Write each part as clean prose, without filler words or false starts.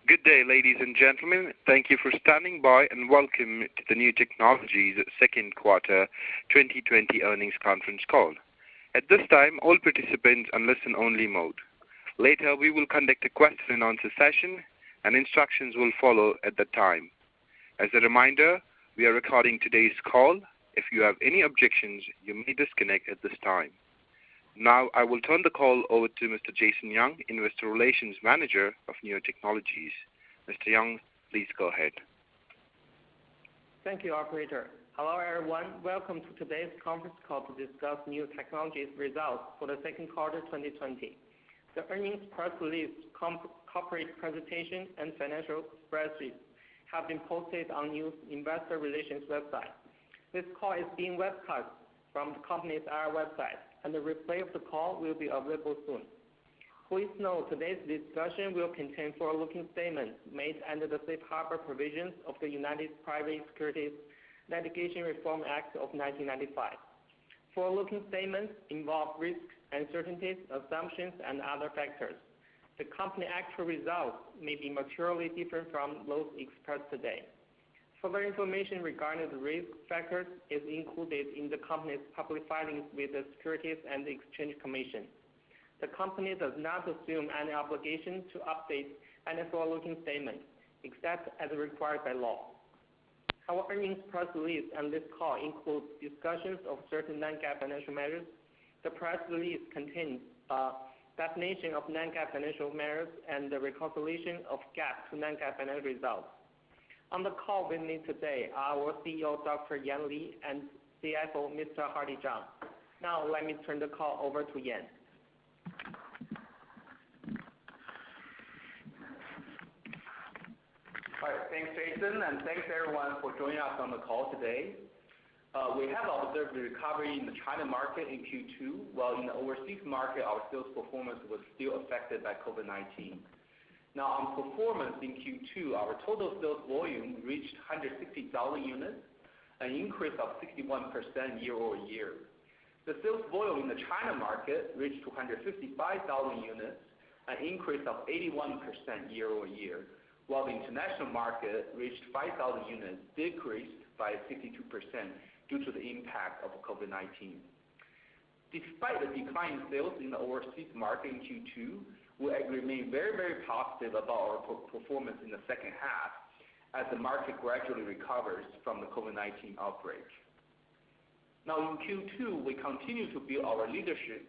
Good day, ladies and gentlemen. Thank you for standing by and welcome to the Niu Technologies second quarter 2020 earnings conference call. At this time, all participants are in listen-only mode. Later, we will conduct a question and answer session, and instructions will follow at that time. As a reminder, we are recording today's call. If you have any objections, you may disconnect at this time. Now, I will turn the call over to Mr. Jason Young, Investor Relations Manager of Niu Technologies. Mr. Young, please go ahead. Thank you, operator. Hello, everyone. Welcome to today's conference call to discuss Niu Technologies results for the second quarter 2020. The earnings press release, corporate presentation, and financial spreadsheets have been posted on Niu's Investor Relations website. This call is being webcast from the company's IR website, and the replay of the call will be available soon. Please note today's discussion will contain forward-looking statements made under the Safe Harbor provisions of the United Private Securities Litigation Reform Act of 1995. Forward-looking statements involve risks, uncertainties, assumptions, and other factors. The company's actual results may be materially different from those expressed today. Further information regarding the risk factors is included in the company's public filings with the Securities and Exchange Commission. The company does not assume any obligation to update any forward-looking statement, except as required by law. Our earnings press release and this call include discussions of certain non-GAAP financial measures. The press release contains a definition of non-GAAP financial measures and the reconciliation of GAAP to non-GAAP financial results. On the call with me today are our CEO, Dr. Yan Li, and CFO, Mr. Hardy Zhang. Now, let me turn the call over to Yan. All right, thanks, Jason, and thanks everyone for joining us on the call today. We have observed the recovery in the China market in Q2, while in the overseas market, our sales performance was still affected by COVID-19. Now, on performance in Q2, our total sales volume reached 160,000 units, an increase of 61% year-over-year. The sales volume in the China market reached 255,000 units, an increase of 81% year-over-year, while the international market reached 5,000 units, decreased by 62% due to the impact of COVID-19. Despite the decline in sales in the overseas market in Q2, we remain very, very positive about our performance in the second half as the market gradually recovers from the COVID-19 outbreak. Now, in Q2, we continue to build our leadership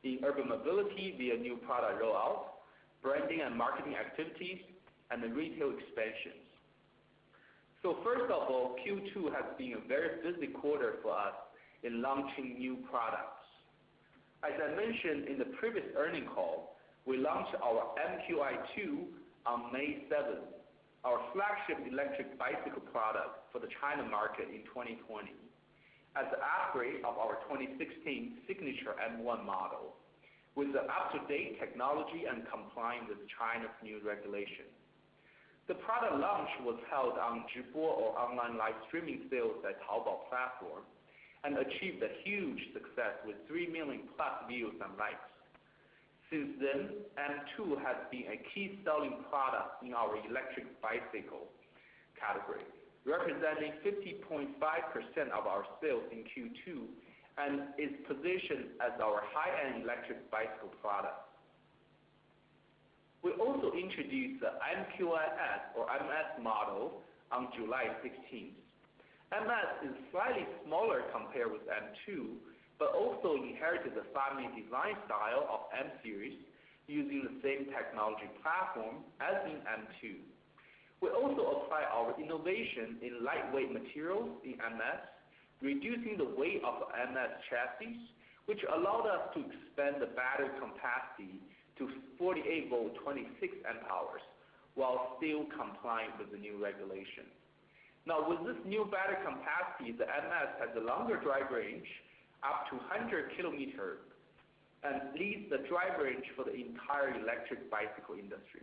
in urban mobility via new product rollout, branding and marketing activities, and the retail expansions. So first of all, Q2 has been a very busy quarter for us in launching new products. As I mentioned in the previous earnings call, we launched our MQi2 on May 7th, our flagship electric bicycle product for the China market in 2020, as an upgrade of our 2016 signature M1 model, with the up-to-date technology and complying with China's new regulation. The product launch was held on Zhibo or online live streaming sales at Taobao platform and achieved a huge success with 3 million plus views and likes. Since then, M2 has been a key selling product in our electric bicycle category, representing 50.5% of our sales in Q2 and is positioned as our high-end electric bicycle product. We also introduced the MQiS or MS model on July 16th. MS is slightly smaller compared with M2, but also inherited the family design style of M series using the same technology platform as in M2. We also apply our innovation in lightweight materials in MS, reducing the weight of the MS chassis, which allowed us to expand the battery capacity to 48 volt 26 amp hours, while still complying with the new regulation. Now, with this new battery capacity, the MS has a longer drive range, up to 100 kilometers, and leads the drive range for the entire electric bicycle industry.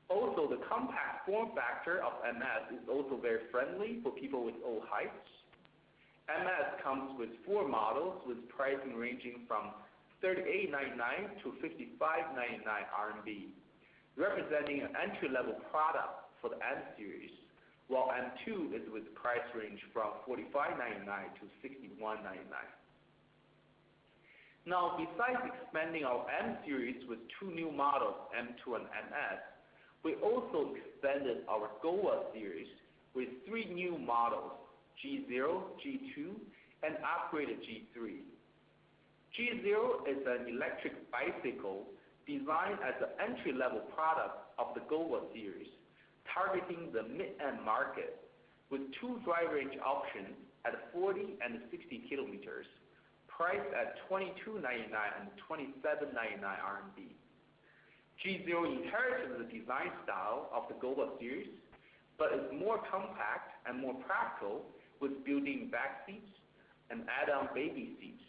Also, the compact form factor of MS is also very friendly for people with all heights. MS comes with 4 models with pricing ranging from 38.99 to 55.99 RMB. representing an entry-level product for the M series, while M2 is with price range from $45.99 to $61.99. Now, besides expanding our M series with two new models, M2 and MS, we also expanded our GOVA series with three new models, G0, G2, and upgraded G3. G0 is an electric bicycle designed as an entry-level product of the GOVA series, targeting the mid-end market with two drive range options at 40 and 60 kilometers, priced at $22.99 and $27.99 RMB. G0 inherited the design style of the GOVA series, but is more compact and more practical with built-in back seats and add-on baby seats.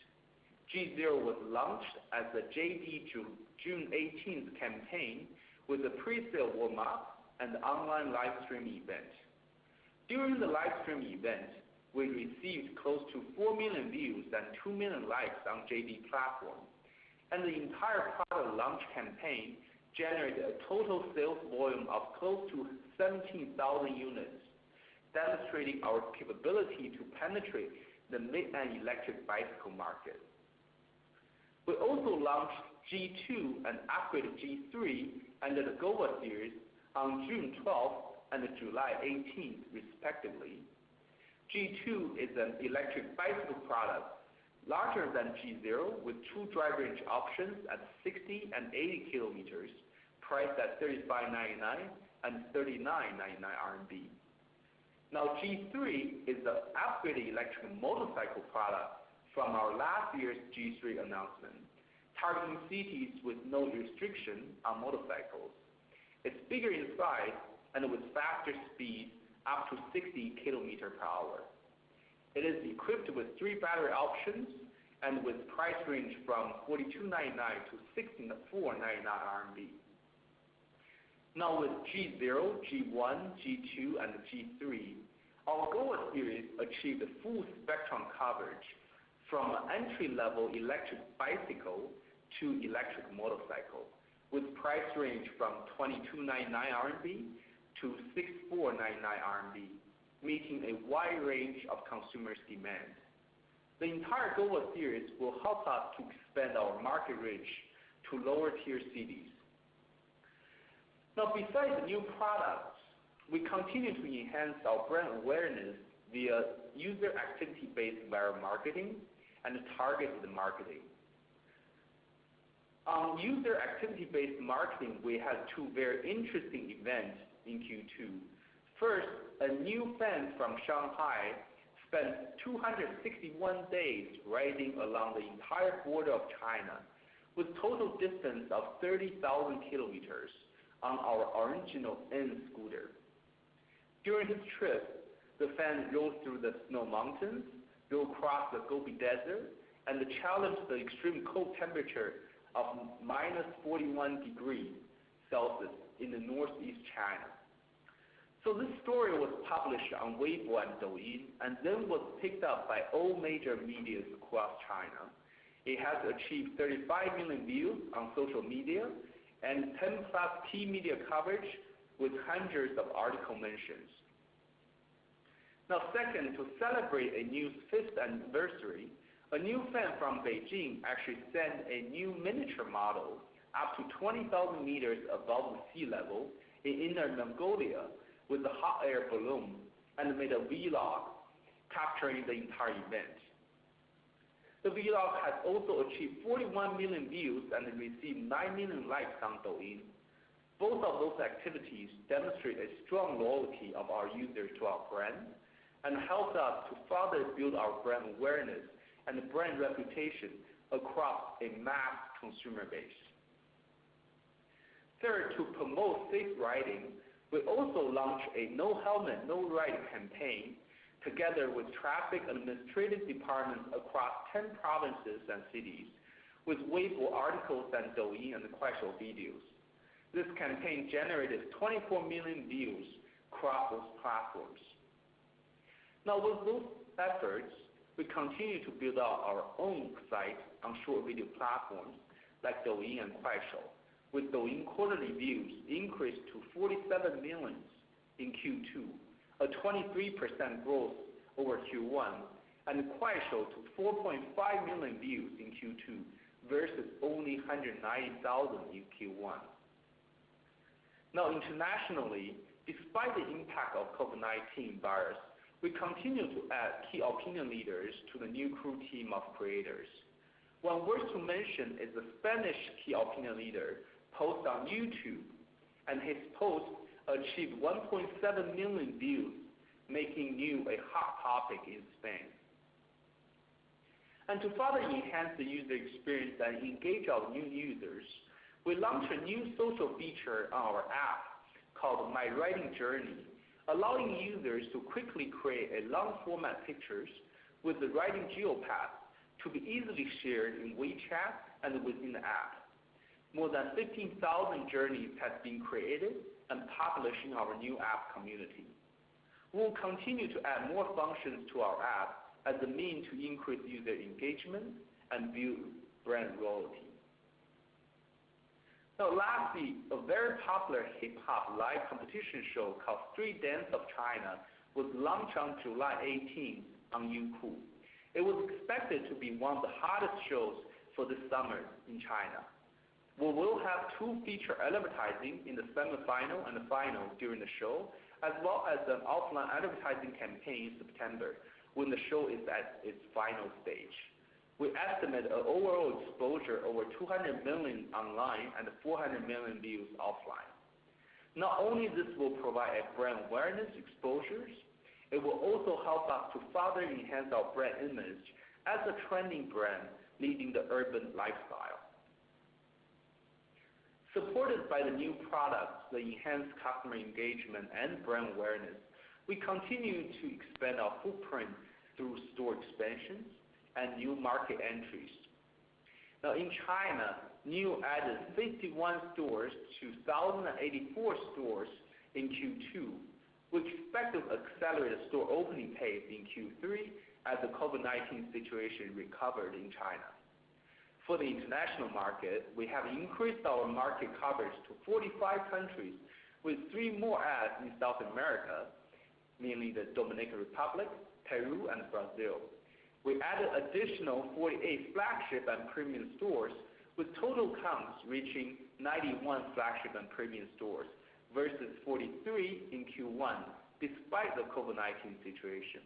G0 was launched as the JD June 18th campaign with a pre-sale warm-up and online live stream event. During the live stream event, we received close to 4 million views and 2 million likes on JD platform, and the entire product launch campaign generated a total sales volume of close to 17,000 units, demonstrating our capability to penetrate the mid-end electric bicycle market. We also launched G2 and upgraded G3 under the GOVA series on June 12th and July 18th, respectively. G2 is an electric bicycle product larger than G0 with two drive range options at 60 and 80 kilometers, priced at $35.99 and $39.99 RMB. Now, G3 is the upgraded electric motorcycle product from our last year's G3 announcement, targeting cities with no restriction on motorcycles. It's bigger in size and with faster speeds up to 60 km per hour. It is equipped with three battery options and with price range from $42.99 to $64.99 RMB. Now with G0, G1, G2, and G3, our GOVA series achieved a full spectrum coverage from an entry-level electric bicycle to electric motorcycle, with price range from $22.99 RMB to $64.99 RMB, meeting a wide range of consumers' demand. The entire GOVA series will help us to expand our market reach to lower-tier cities. Now, besides the new products, we continue to enhance our brand awareness via user activity-based viral marketing and targeted marketing. On user activity-based marketing, we had two very interesting events in Q2. First, a new fan from Shanghai spent 261 days riding along the entire border of China with total distance of 30,000 kilometers on our original N scooter. During his trip, the fan rode through the snow mountains, rode across the Gobi Desert, and challenged the extreme cold temperature of minus 41 degrees Celsius in the northeast China. So this story was published on Weibo and Douyin, and then was picked up by all major media across China. It has achieved 35 million views on social media and 10 plus key media coverage with hundreds of article mentions. Now second, to celebrate a new 5th anniversary, a new fan from Beijing actually sent a new miniature model up to 20,000 meters above the sea level in Inner Mongolia with a hot air balloon and made a vlog capturing the entire event. The vlog has also achieved 41 million views and received 9 million likes on Douyin. Both of those activities demonstrate a strong loyalty of our users to our brand and helped us to further build our brand awareness and brand reputation across a mass consumer base. Third, to promote safe riding, we also launched a No Helmet, No Ride campaign together with traffic administrative departments across 10 provinces and cities with Weibo articles and Douyin and Kuaishou videos. This campaign generated 24 million views across those platforms. Now with those efforts, we continue to build out our own site on short video platforms like Douyin and Kuaishou, with Douyin quarterly views increased to 47 million in Q2, a 23% growth over Q1, and Kuaishou to 4.5 million views in Q2 versus only 190,000 in Q1. Now internationally, despite the impact of COVID-19 virus, we continue to add key opinion leaders to the new crew team of creators. One worth to mention is the Spanish key opinion leader post on YouTube, and his post achieved 1.7 million views, making Niu a hot topic in Spain. And to further enhance the user experience and engage our new users, we launched a new social feature on our app called My Writing Journey, allowing users to quickly create a long-format pictures with the writing geopath to be easily shared in WeChat and within the app. More than 15,000 journeys have been created and published in our new app community. We will continue to add more functions to our app as a means to increase user engagement and build brand loyalty. Now lastly, a very popular hip-hop live competition show called Street Dance of China was launched on July 18th on Youku. It was expected to be one of the hottest shows for this summer in China. We will have two feature advertising in the semi-final and the final during the show, as well as an offline advertising campaign in September when the show is at its final stage. We estimate an overall exposure over 200 million online and 400 million views offline. Not only this will provide a brand awareness exposures, it will also help us to further enhance our brand image as a trending brand leading the urban lifestyle. Supported by the new products that enhance customer engagement and brand awareness, we continue to expand our footprint through store expansions and new market entries. Now in China, Niu added 51 stores to 1,084 stores in Q2. We expect to accelerate the store opening pace in Q3 as the COVID-19 situation recovered in China. For the international market, we have increased our market coverage to 45 countries with 3 more adds in South America, mainly the Dominican Republic, Peru, and Brazil. We added additional 48 flagship and premium stores with total counts reaching 91 flagship and premium stores versus 43 in Q1 despite the COVID-19 situation.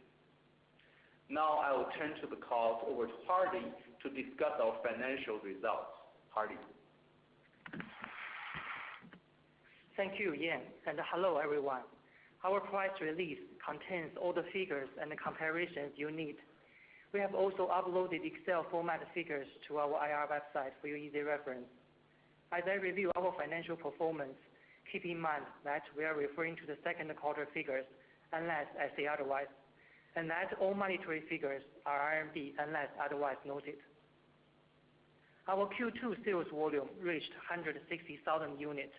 Now I will turn to the call over to Hardy to discuss our financial results. Hardy. Thank you, Yan, and hello everyone. Our press release contains all the figures and the comparisons you need. We have also uploaded Excel format figures to our IR website for your easy reference. As I review our financial performance, keep in mind that we are referring to the second quarter figures unless I say otherwise, and that all monetary figures are RMB unless otherwise noted. Our Q2 sales volume reached 160,000 units,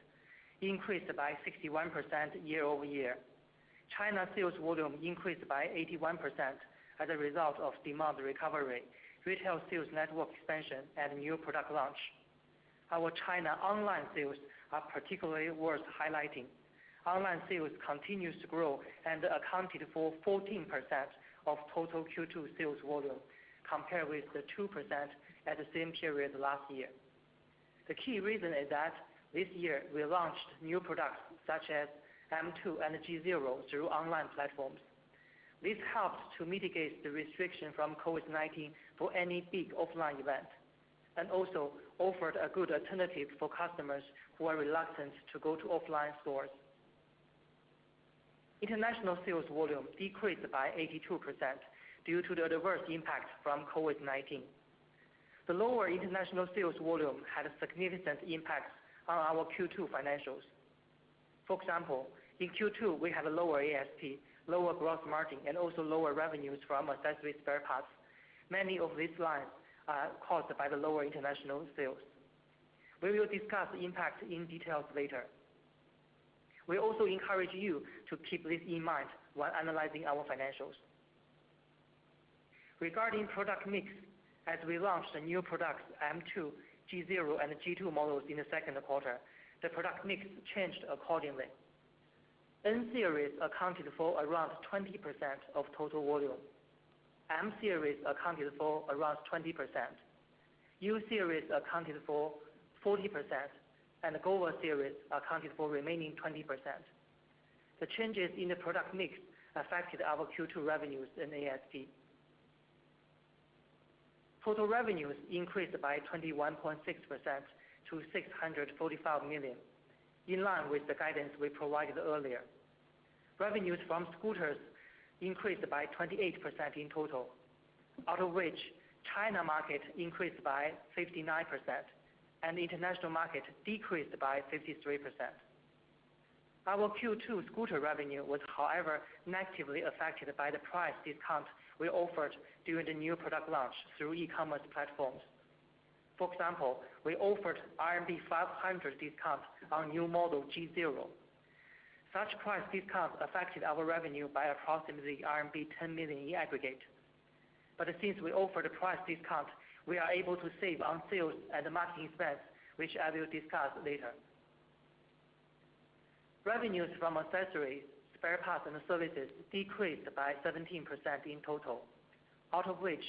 increased by 61% year-over-year. China sales volume increased by 81% as a result of demand recovery, retail sales network expansion, and new product launch. Our China online sales are particularly worth highlighting. Online sales continues to grow and accounted for 14% of total Q2 sales volume, compared with the 2% at the same period last year. The key reason is that this year we launched new products such as M2 and G0 through online platforms. This helped to mitigate the restriction from COVID-19 for any big offline event, and also offered a good alternative for customers who are reluctant to go to offline stores. International sales volume decreased by 82% due to the adverse impact from COVID-19. The lower international sales volume had a significant impact on our Q2 financials. For example, in Q2 we had a lower ASP, lower gross margin, and also lower revenues from accessory spare parts. Many of these lines are caused by the lower international sales. We will discuss the impact in details later. We also encourage you to keep this in mind while analyzing our financials. Regarding product mix, as we launched the new products M2, G0 and G2 models in the second quarter, the product mix changed accordingly. N series accounted for around 20% of total volume. M series accounted for around 20%. U series accounted for 40%, and the GOVA series accounted for remaining 20%. The changes in the product mix affected our Q2 revenues and ASP. Total revenues increased by 21.6% to 645 million, in line with the guidance we provided earlier. Revenues from scooters increased by 28% in total, out of which China market increased by 59% and the international market decreased by 53%. Our Q2 scooter revenue was, however, negatively affected by the price discount we offered during the new product launch through e-commerce platforms. For example, we offered RMB 500 discount on new model G0. Such price discounts affected our revenue by approximately RMB 10 million in aggregate. But since we offered a price discount, we are able to save on sales and marketing expense, which I will discuss later. Revenues from accessories, spare parts, and services decreased by 17% in total, out of which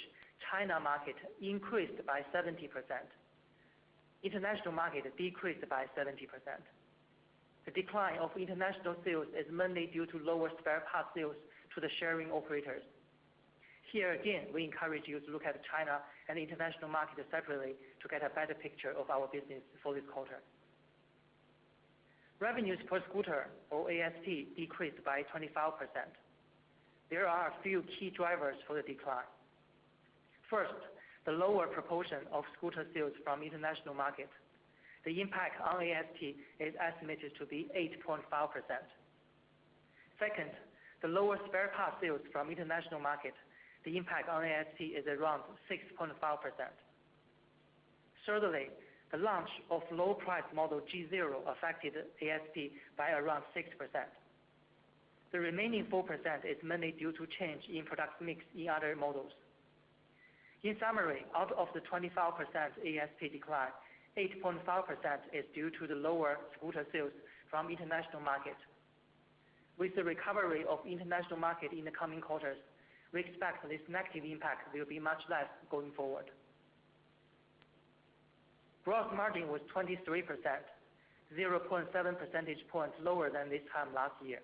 China market increased by 70%. International market decreased by 70%. The decline of international sales is mainly due to lower spare parts sales to the sharing operators. Here again, we encourage you to look at China and international market separately to get a better picture of our business for this quarter. Revenues per scooter, or ASP, decreased by 25%. There are a few key drivers for the decline. First, the lower proportion of scooter sales from international market. The impact on ASP is estimated to be 8.5%. Second, the lower spare parts sales from international market. The impact on ASP is around 6.5%. Thirdly, the launch of low-price model G0 affected ASP by around 6%. The remaining 4% is mainly due to change in product mix in other models. In summary, out of the 25% ASP decline, 8.5% is due to the lower scooter sales from international market. With the recovery of international market in the coming quarters, we expect this negative impact will be much less going forward. Gross margin was 23%, 0.7 percentage points lower than this time last year.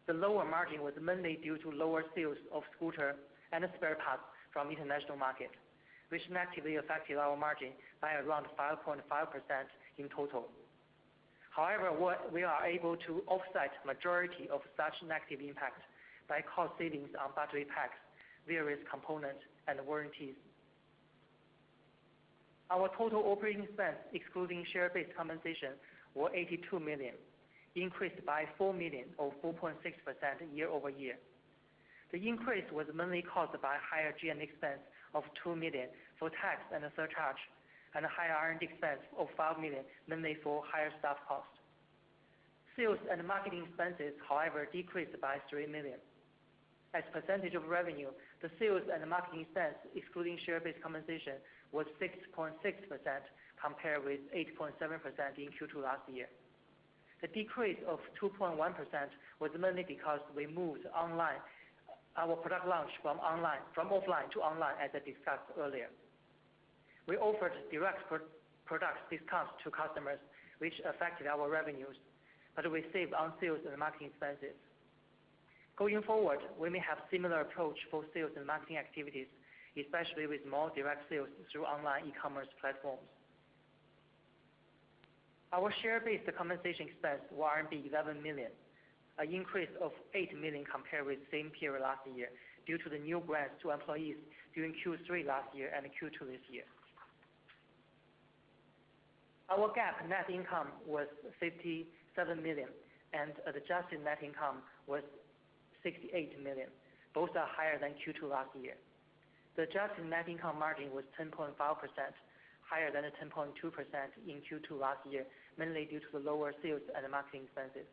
The lower margin was mainly due to lower sales of scooter and spare parts from international market, which negatively affected our margin by around 5.5% in total. However, we are able to offset majority of such negative impact by cost savings on battery packs, various components, and warranties. Our total operating expense, excluding share-based compensation, were 82 million, increased by 4 million or 4.6% year over year. The increase was mainly caused by higher G&A expense of 2 million for tax and a surcharge, and a higher R&D expense of 5 million, mainly for higher staff costs. Sales and marketing expenses, however, decreased by 3 million. As percentage of revenue, the sales and marketing expense, excluding share-based compensation, was 6.6% compared with 8.7% in Q2 last year. The decrease of 2.1% was mainly because we moved online our product launch from offline to online, as I discussed earlier. We offered direct product discounts to customers, which affected our revenues, but we saved on sales and marketing expenses. Going forward, we may have similar approach for sales and marketing activities, especially with more direct sales through online e-commerce platforms. Our share-based compensation expense was RMB 11 million, an increase of 8 million compared with the same period last year due to the new grants to employees during Q3 last year and Q2 this year. Our GAAP net income was 57 million, and adjusted net income was 68 million. Both are higher than Q2 last year. The adjusted net income margin was 10.5%, higher than the 10.2% in Q2 last year, mainly due to the lower sales and marketing expenses.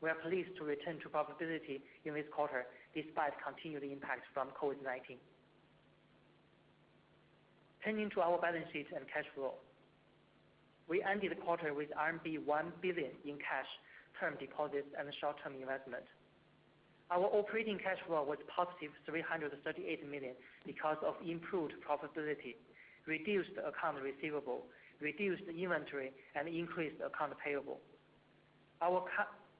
We are pleased to return to profitability in this quarter despite continued impact from COVID-19. Turning to our balance sheet and cash flow. We ended the quarter with RMB 1 billion in cash, term deposits, and short-term investment. Our operating cash flow was positive 338 million because of improved profitability, reduced account receivable, reduced inventory, and increased account payable. Our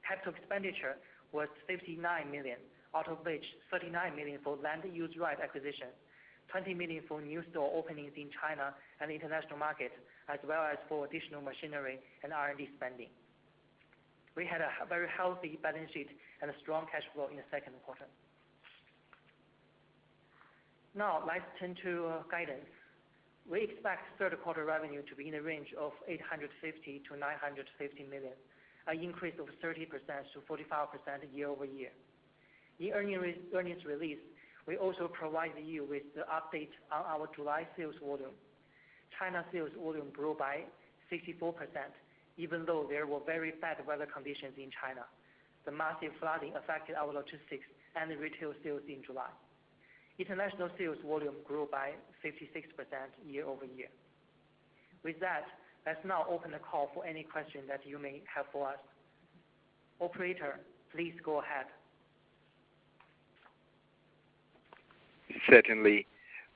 capital expenditure was 59 million, out of which 39 million for land use right acquisition, 20 million for new store openings in China and international market, as well as for additional machinery and R&D spending. We had a very healthy balance sheet and a strong cash flow in the second quarter. Now let's turn to guidance. We expect third quarter revenue to be in the range of 850 to 950 million, an increase of 30% to 45% year over year. In earnings release, we also provided you with the update on our July sales volume. China sales volume grew by 64%, even though there were very bad weather conditions in China. The massive flooding affected our logistics and retail sales in July. International sales volume grew by 56% year over year. With that, let's now open the call for any question that you may have for us. Operator, please go ahead. Certainly.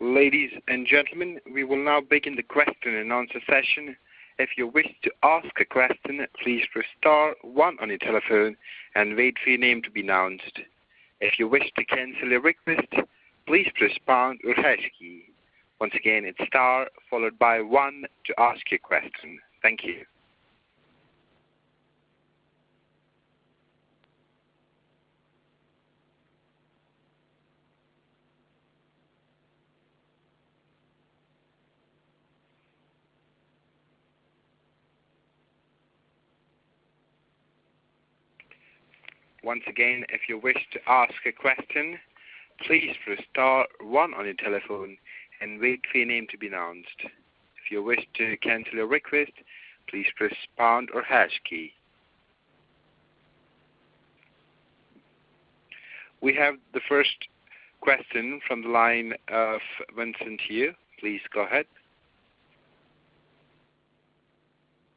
Ladies and gentlemen, we will now begin the question and answer session. If you wish to ask a question, please press star 1 on your telephone and wait for your name to be announced. If you wish to cancel your request, please press pound or hash key. Once again, it's star followed by 1 to ask your question. Thank you. Once again, if you wish to ask a question, please press star 1 on your telephone and wait for your name to be announced. If you wish to cancel your request, please press pound or hash key. We have the first question from the line of Vincent Yu. Please go ahead.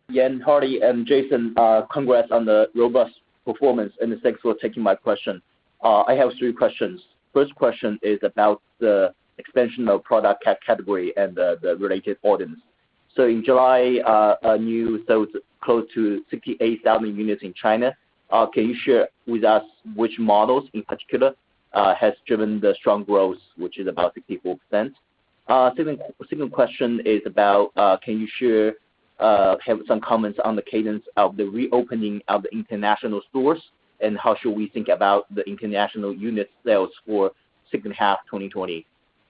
Yan, Hardy, and Jason, congrats on the robust performance, and thanks for taking my question. I have 3 questions. First question is about the expansion of product category and the related audience. So in July, Niu sold close to 68,000 units in China. Can you share with us which models in particular has driven the strong growth, which is about 64%? Second question is about, can you share have some comments on the cadence of the reopening of the international stores, and how should we think about the international unit sales for second half 2020?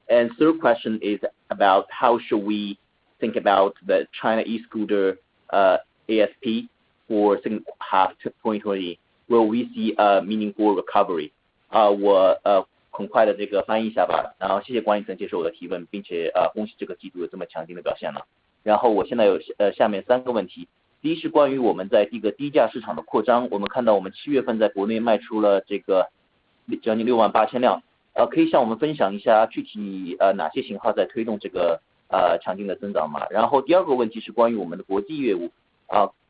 And third question is about how should we think about the China e-scooter ASP for second half 2020? Will we see a meaningful recovery? 我很快的这个翻译一下吧，然后谢谢关医生接受我的提问，并且恭喜这个季度有这么强劲的表现了。然后我现在有下面3个问题。第一是关于我们在这个低价市场的扩张，我们看到我们7月份在国内卖出了这个将近68000辆，可以向我们分享一下具体哪些型号在推动这个强劲的增长吗？然后第二个问题是关于我们的国际业务，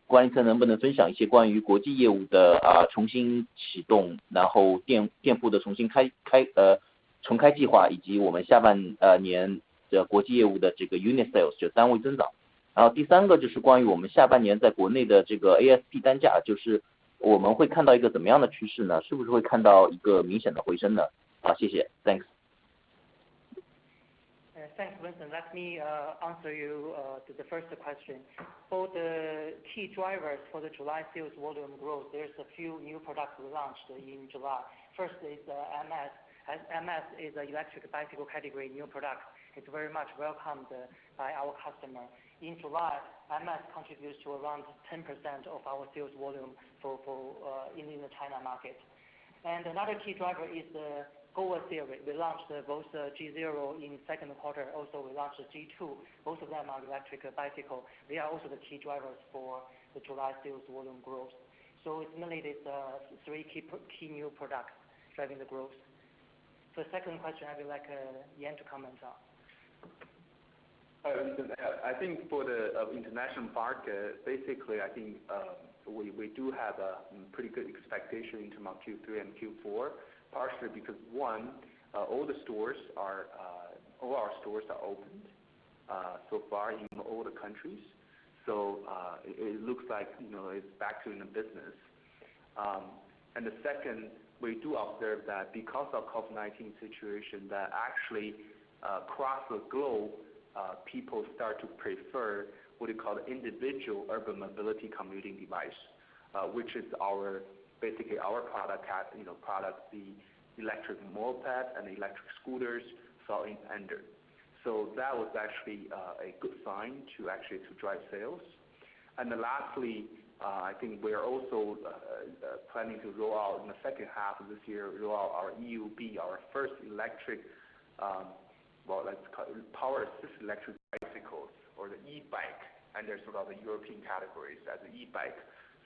关医生能不能分享一些关于国际业务的重新启动，然后店铺的重开计划，以及我们下半年的国际业务的这个 unit sales 就单位增长。然后第3个就是关于我们下半年在国内的这个 ASP 单价，就是我们会看到一个怎么样的趋势呢？是不是会看到一个明显的回升呢？谢谢 ，Thanks. Thanks, Vincent. Let me answer you the first question. For the key drivers for the July sales volume growth, there's a few new products we launched in July. First is MS. As MS is an electric bicycle category new product. It's very much welcomed by our customer. In July, MS contributes to around 10% of our sales volume in the China market. And another key driver is the Gova series. We launched both G0 in second quarter. Also, we launched G2. Both of them are electric bicycle. They are also the key drivers for the July sales volume growth. So it's mainly these 3 key new products driving the growth. For the second question, I would like Yan to comment on. I think for the international market, basically, I think we do have a pretty good expectation in terms of Q3 and Q4, partially because one, all our stores are opened so far in all the countries. So it looks like it's back to in the business. And the second, we do observe that because of COVID-19 situation, that actually across the globe, people start to prefer what we call the individual urban mobility commuting device, which is basically our product, the electric moped and electric scooters fall in under. So that was actually a good sign to drive sales. And then lastly, I think we are also planning to roll out in the second half of this year, our EUB, our first electric, let's call it power-assisted electric bicycles, or the e-bike, and there's sort of the European categories as an e-bike.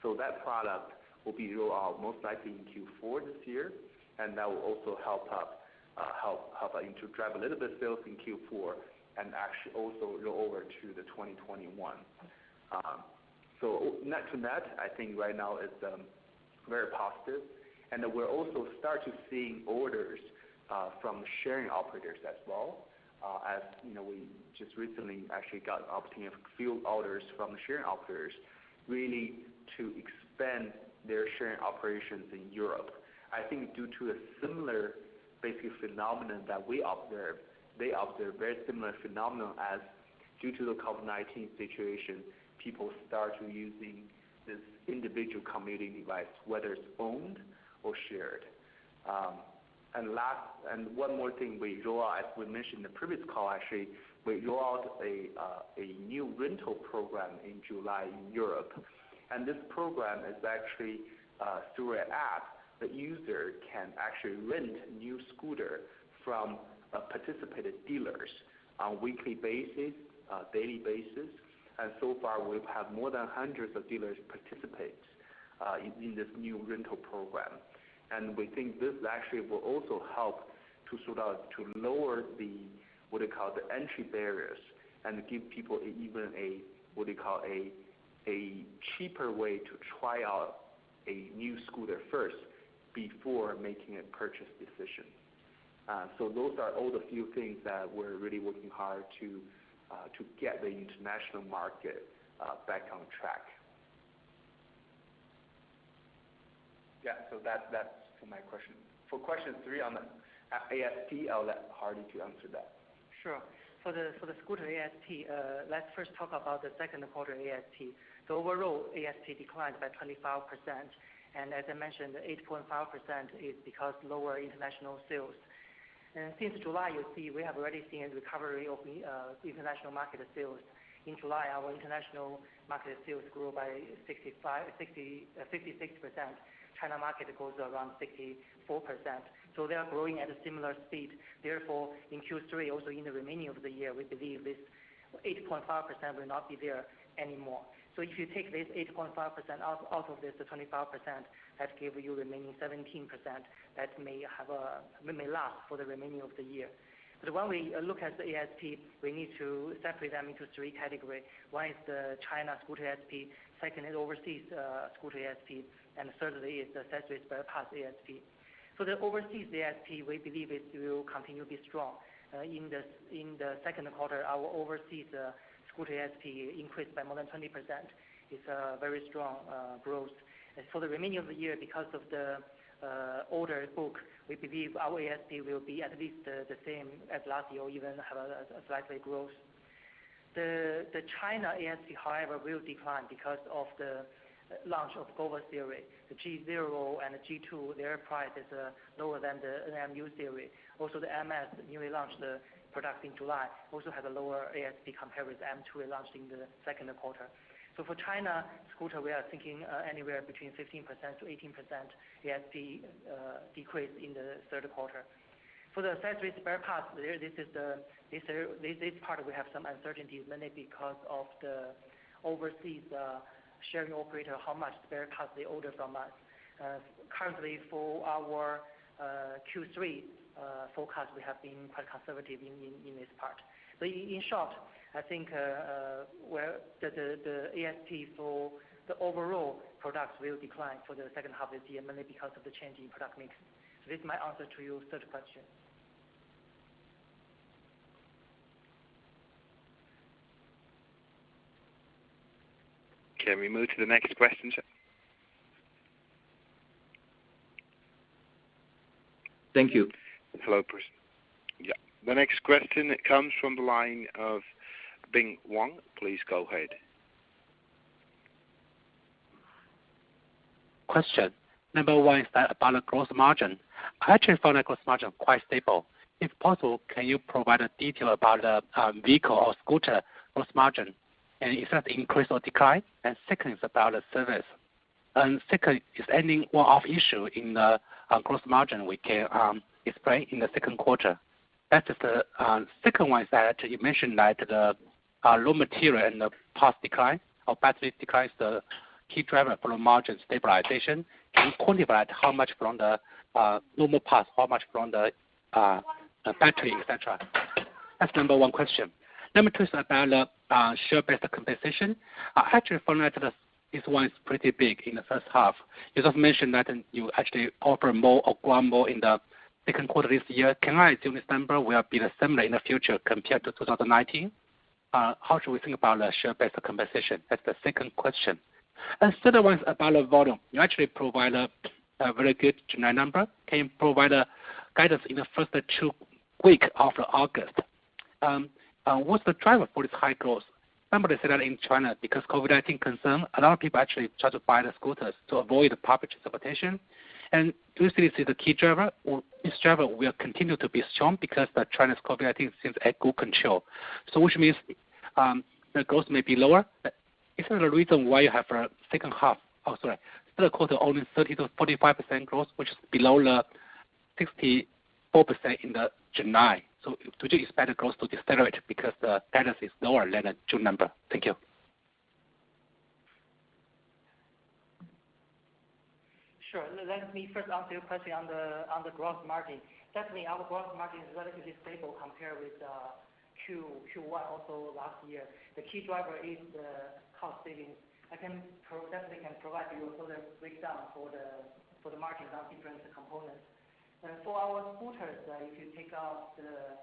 So that product will be rolled out most likely in Q4 this year, and that will also help to drive a little bit sales in Q4, and actually also roll over to the 2021. So net to net, I think right now it's very positive, and we're also start to seeing orders from sharing operators as well. As we just recently actually got an opportunity of a few orders from the sharing operators, really to expand their sharing operations in Europe. I think due to a similar basic phenomenon that we observe, they observe very similar phenomenon as due to the COVID-19 situation, people start to using this individual commuting device, whether it's owned or shared. And one more thing we roll out, as we mentioned in the previous call, actually, we roll out a new rental program in July in Europe. And this program is actually through an app. The user can actually rent new scooter from participated dealers on weekly basis, daily basis. And so far, we have more than hundreds of dealers participate in this new rental program. And we think this actually will also help to lower what they call the entry barriers and give people even a cheaper way to try out a new scooter first before making a purchase decision. So those are all the few things that we're really working hard to get the international market back on track. Yeah, so that's for my question. For question 3 on the ASP, I'll let Hardy to answer that. Sure. For the scooter ASP, let's first talk about the second quarter ASP. The overall ASP declined by 25%, and as I mentioned, 8.5% is because lower international sales. And since July, you see, we have already seen a recovery of international market sales. In July, our international market sales grew by 56%. China market goes around 64%. So they are growing at a similar speed. Therefore, in Q3, also in the remaining of the year, we believe this 8.5% will not be there anymore. So if you take this 8.5% out of this 25%, that gives you remaining 17% that may last for the remaining of the year. But when we look at the ASP, we need to separate them into 3 categories. One is the China scooter ASP, second is overseas scooter ASP, and thirdly is the accessories spare parts ASP. So the overseas ASP, we believe it will continue to be strong. In the second quarter, our overseas scooter ASP increased by more than 20%. It's a very strong growth. And for the remaining of the year, because of the order book, we believe our ASP will be at least the same as last year, or even have a slightly growth. The China ASP, however, will decline because of the launch of GOVA series. The G0 and the G2, their price is lower than the NMU series. Also, the MS, newly launched the product in July, also has a lower ASP compared with M2 launched in the second quarter. So for China scooter, we are thinking anywhere between 15% to 18% ASP decrease in the third quarter. For the accessories spare parts, this part we have some uncertainties, mainly because of the overseas sharing operator, how much spare parts they order from us. Currently, for our Q3 forecast, we have been quite conservative in this part. So in short, I think where the ASP for the overall products will decline for the second half of this year, mainly because of the change in product mix. So this is my answer to your third question. Can we move to the next question, sir? Thank you. Hello, person. Yeah. The next question comes from the line of Bing Wang. Please go ahead. Question. Number one is that about the gross margin. I actually found the gross margin quite stable. If possible, can you provide a detail about the vehicle or scooter gross margin? And is that increase or decline? And second is about the service. And second, is any one-off issue in the gross margin we can explain in the second quarter? That is the second one is that you mentioned that the raw material and the parts decline or battery decline is the key driver for the margin stabilization. Can you quantify how much from the normal parts, how much from the battery, etc.? That's number one question. Number two is about the share-based compensation. I actually found that this one is pretty big in the first half. You just mentioned that you actually offer more or grant more in the second quarter this year. Can I assume this number will be similar in the future compared to 2019? How should we think about the share-based compensation? That's the second question. And third one is about the volume. You actually provide a very good July number. Can you provide a guidance in the first 2 weeks of August? What's the driver for this high growth? Somebody said that in China, because COVID-19 concern, a lot of people actually try to buy the scooters to avoid the public transportation. And do you see this is the key driver, or this driver will continue to be strong because the China's COVID-19 seems at good control? So which means the growth may be lower. Is that the reason why you have a third quarter only 30 to 45% growth, which is below the 64% in the July? So do you expect the growth to decelerate because the guidance is lower than the June number? Thank you. Sure. Let me first answer your question on the gross margin. Definitely, our gross margin is relatively stable compared with Q1 also last year. The key driver is the cost savings. I definitely can provide you a further breakdown for the margins on different components. For our scooters, if you take out the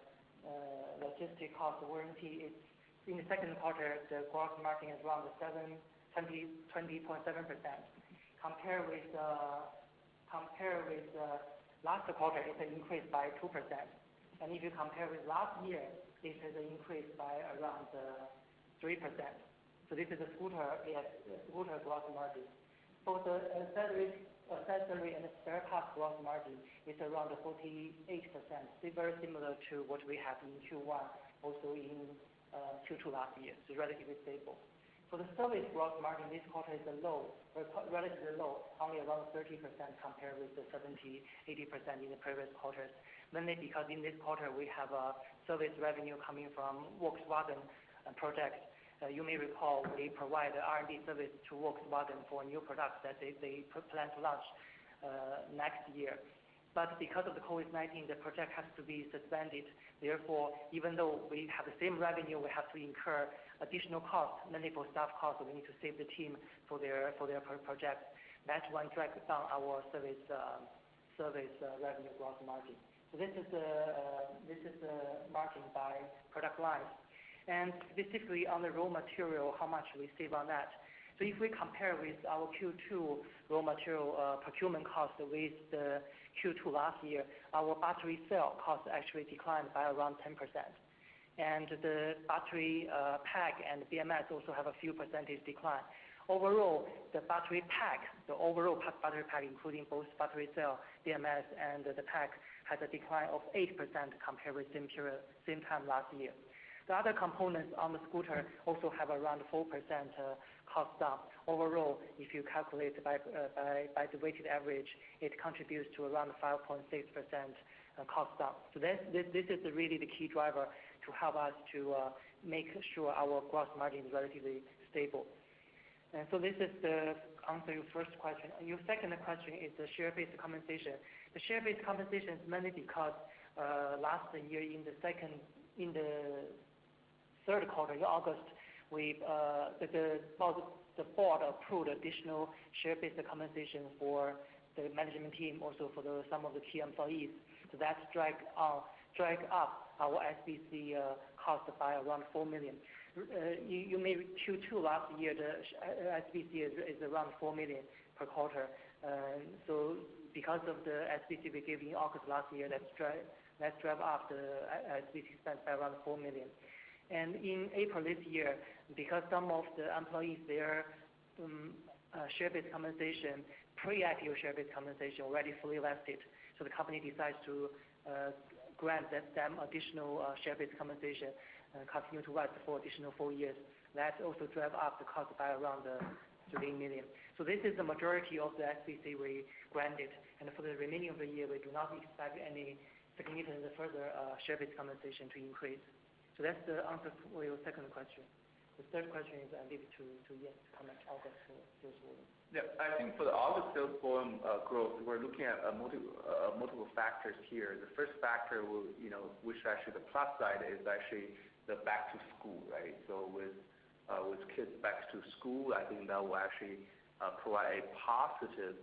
logistic cost warranty, it's in the second quarter the gross margin is around 20.7%. Compare with last quarter, it's an increase by 2%. And if you compare with last year, it has an increase by around 3%. So this is the scooter gross margin. For the accessory and spare parts gross margin, it's around 48%, very similar to what we had in Q1, also in Q2 last year. So relatively stable. For the service gross margin, this quarter is relatively low, only around 30% compared with the 70-80% in the previous quarters. Mainly because in this quarter we have a service revenue coming from Volkswagen project. You may recall we provide R&D service to Volkswagen for new products that they plan to launch next year. But because of the COVID-19, the project has to be suspended. Therefore, even though we have the same revenue, we have to incur additional costs, mainly for staff costs. We need to save the team for their project. That's one drag down our service revenue gross margin. So this is the margin by product lines. And specifically on the raw material, how much we save on that. So if we compare with our Q2 raw material procurement cost with the Q2 last year, our battery cell cost actually declined by around 10%. And the battery pack and BMS also have a few percentage decline. Overall, the battery pack, including both battery cell, BMS, and the pack, has a decline of 8% compared with same time last year. The other components on the scooter also have around 4% cost down. Overall, if you calculate by the weighted average, it contributes to around 5.6% cost down. So this is really the key driver to help us to make sure our gross margin is relatively stable. And so this is the answer your first question. Your second question is the share-based compensation. The share-based compensation is mainly because last year in the third quarter, in August, the board approved additional share-based compensation for the management team, also for some of the key employees. So that's drag up our SBC cost by around 4 million. You may Q2 last year, the SBC is around 4 million per quarter. So because of the SBC we gave in August last year, let's drive up the SBC expense by around 4 million. And in April this year, because some of the employees, their share-based compensation, pre-IPO share-based compensation already fully vested, so the company decides to grant them additional share-based compensation, continue to vest for additional 4 years. That also drive up the cost by around 3 million. So this is the majority of the SBC we granted, and for the remaining of the year, we do not expect any significant further share-based compensation to increase. So that's the answer for your second question. The third question is I leave it to Yan to comment August sales volume. Yeah, I think for the August sales volume growth, we're looking at multiple factors here. The first factor, which actually the plus side is actually the back to school, right? So with kids back to school, I think that will actually provide a positive,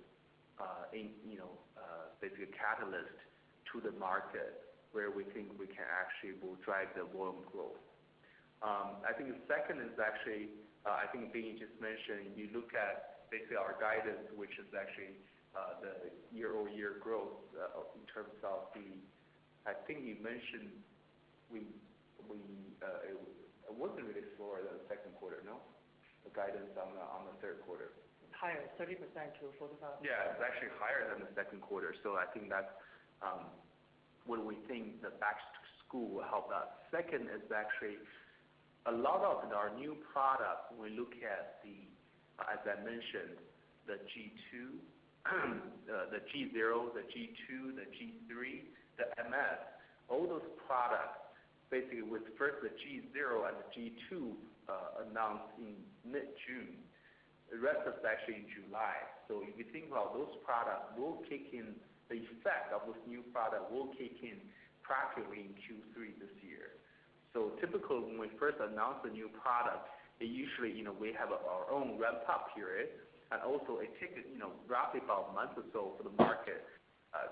basically catalyst to the market, where we think we can actually will drive the volume growth. I think the second is actually, I think Bing just mentioned, you look at basically our guidance, which is actually the year-over-year growth in terms of I think you mentioned it wasn't really slower than the second quarter, no? The guidance on the third quarter. Higher, 30% to 45%. Yeah, it's actually higher than the second quarter. So I think that's what we think the back to school will help us. Second is actually a lot of our new products. We look at as I mentioned, the G2, the G0, the G2, the G3, the MS. All those products, basically with first the G0 and the G2 announced in mid-June. The rest is actually in July. So if you think about those products, will kick in. The effect of this new product will kick in practically in Q3 this year. So typically when we first announce a new product, it usually, we have our own ramp-up period, and also it takes, roughly about a month or so for the market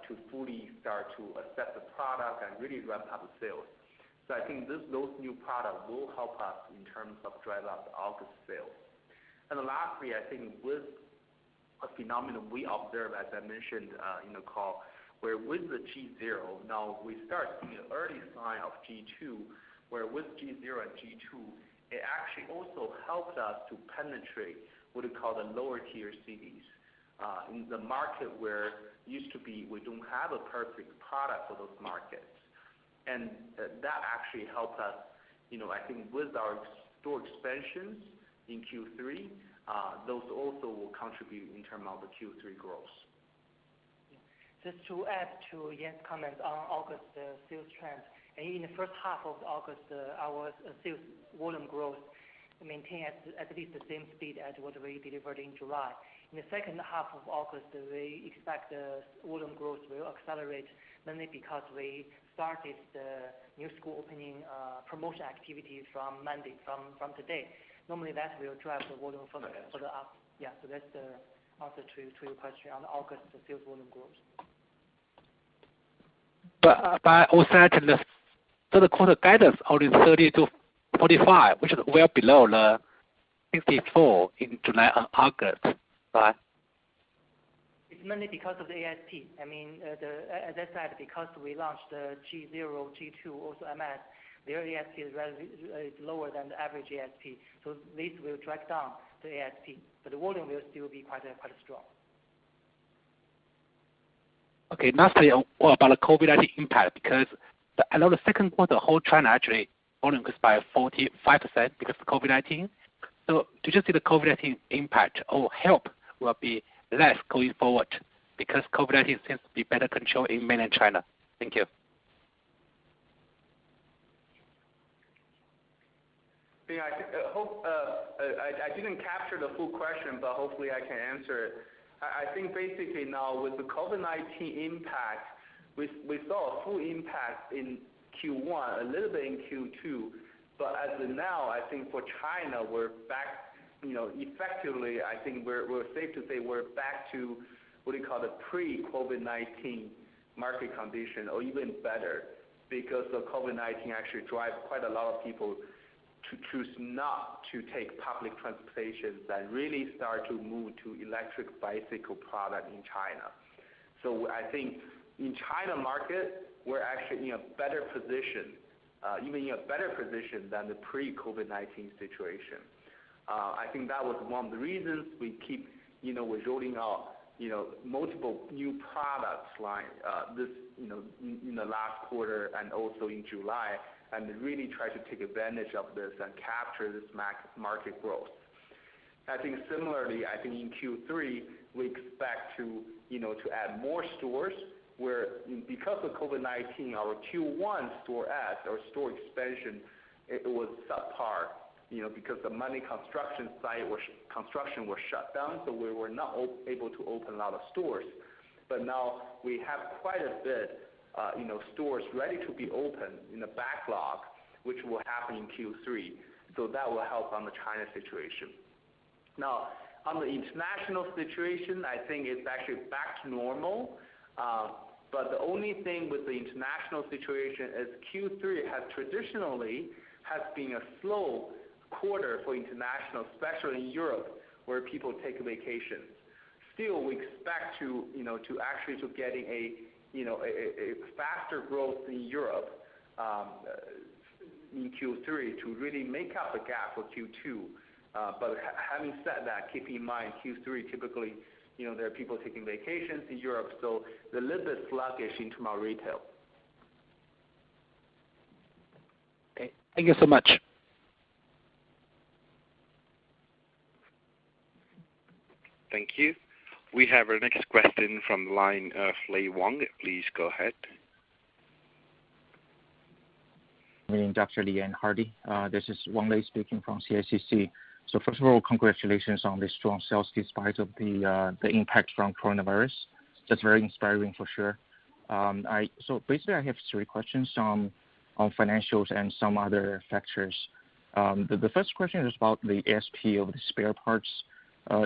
to fully start to accept the product and really ramp up the sales. So I think those new products will help us in terms of drive up the August sales. And lastly, I think with a phenomenon we observe, as I mentioned in the call, where with the G0, now we start seeing an early sign of G2, where with G0 and G2, it actually also helped us to penetrate what we call the lower tier cities. In the market where used to be we don't have a perfect product for those markets. And that actually helped us, I think with our store expansions in Q3, those also will contribute in terms of the Q3 growth. Just to add to Yan's comments on August sales trend, and in the first half of August, our sales volume growth maintained at least the same speed as what we delivered in July. In the second half of August, we expect the volume growth will accelerate, mainly because we started the new school opening promotion activity from Monday, from today. Normally that will drive the volume further up. Yeah, so that's the answer to your question on August sales volume growth. But also the third quarter guidance only 30 to 45, which is well below the 64 in July and August, right? It's mainly because of the ASP. I mean, as I said, because we launched the G0, G2, also MS, their ASP is lower than the average ASP. So this will drag down the ASP, but the volume will still be quite strong. Okay, lastly, what about the COVID-19 impact? Because I know the second quarter, whole China actually volume increased by 45% because of COVID-19. So do you see the COVID-19 impact or help will be less going forward because COVID-19 seems to be better controlled in mainland China? Thank you. Yeah, I didn't capture the full question, but hopefully I can answer it. I think basically now with the COVID-19 impact, we saw a full impact in Q1, a little bit in Q2, But as of now, I think for China, we're back, effectively, I think we're safe to say we're back to what do you call the pre-COVID-19 market condition, or even better, because of COVID-19 actually drives quite a lot of people to choose not to take public transportation and really start to move to electric bicycle product in China. So I think in China market, we're actually in a better position, even in a better position than the pre-COVID-19 situation. I think that was one of the reasons we keep, we're rolling out, multiple new products line this, in the last quarter and also in July, and really try to take advantage of this and capture this market growth. I think similarly, I think in Q3 we expect to, to add more stores where because of COVID-19, our Q1 store adds or store expansion, it was subpar, because the money construction construction was shut down, so we were not able to open a lot of stores. But now we have quite a bit, stores ready to be open in the backlog, which will happen in Q3. So that will help on the China situation. Now, on the international situation, I think it's actually back to normal. But the only thing with the international situation is Q3 has traditionally been a slow quarter for international, especially in Europe, where people take vacations. Still, we expect to, to actually to getting a faster growth in Europe in Q3 to really make up the gap for Q2. But having said that, keep in mind Q3 typically, there are people taking vacations in Europe, so they're a little bit sluggish into our retail. Okay, thank you so much. Thank you. We have our next question from the line of Lei Wang. Please go ahead. Good morning, Dr. Li and Hardy. This is Wang Lei speaking from CICC. So first of all, congratulations on the strong sales despite of the impact from coronavirus. That's very inspiring for sure. So basically I have three questions on financials and some other factors. The first question is about the ASP of the spare parts.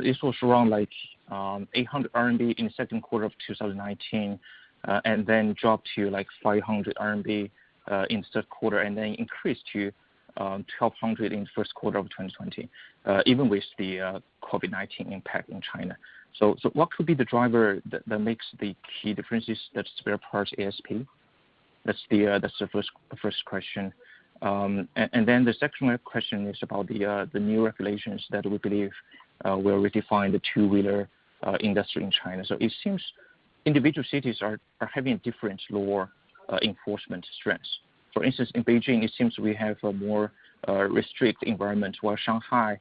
This was around like 800 RMB in the second quarter of 2019, and then dropped to like 500 RMB in the third quarter, and then increased to 1,200 in the first quarter of 2020, even with the COVID-19 impact in China. So what could be the driver that makes the key differences that spare parts ASP? That's the first question. And then the second question is about the new regulations that we believe will redefine the two-wheeler industry in China. So it seems individual cities are having different law enforcement strengths. For instance, in Beijing, it seems we have a more restricted environment, while Shanghai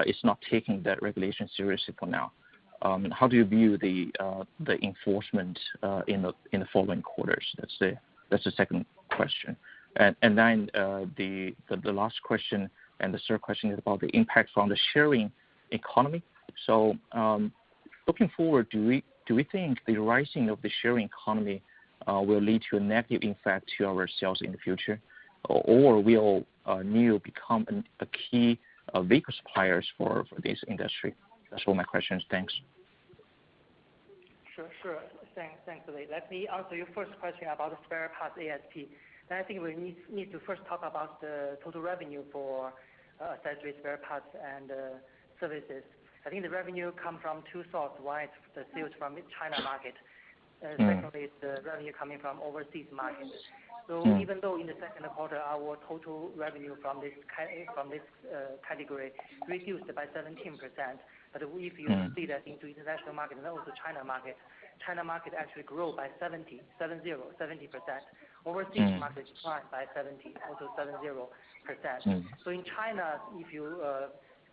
is not taking that regulation seriously for now. How do you view the enforcement in the following quarters? That's the second question. And then the last question and the third question is about the impact from the sharing economy. So looking forward, do we think the rising of the sharing economy will lead to a negative impact to our sales in the future, or will Niu become a key vehicle suppliers for this industry? That's all my questions. Thanks. Sure. Thanks, Lei. Let me answer your first question about the spare parts ASP. Then I think we need to first talk about the total revenue for accessories, spare parts, and services. I think the revenue comes from two sources. One is the sales from the China market. Secondly, it's the revenue coming from overseas markets. So even though in the second quarter our total revenue from this category reduced by 17%, but if you see that into international market and also China market actually grew by 70%. Overseas market declined by 70%. So in China, if you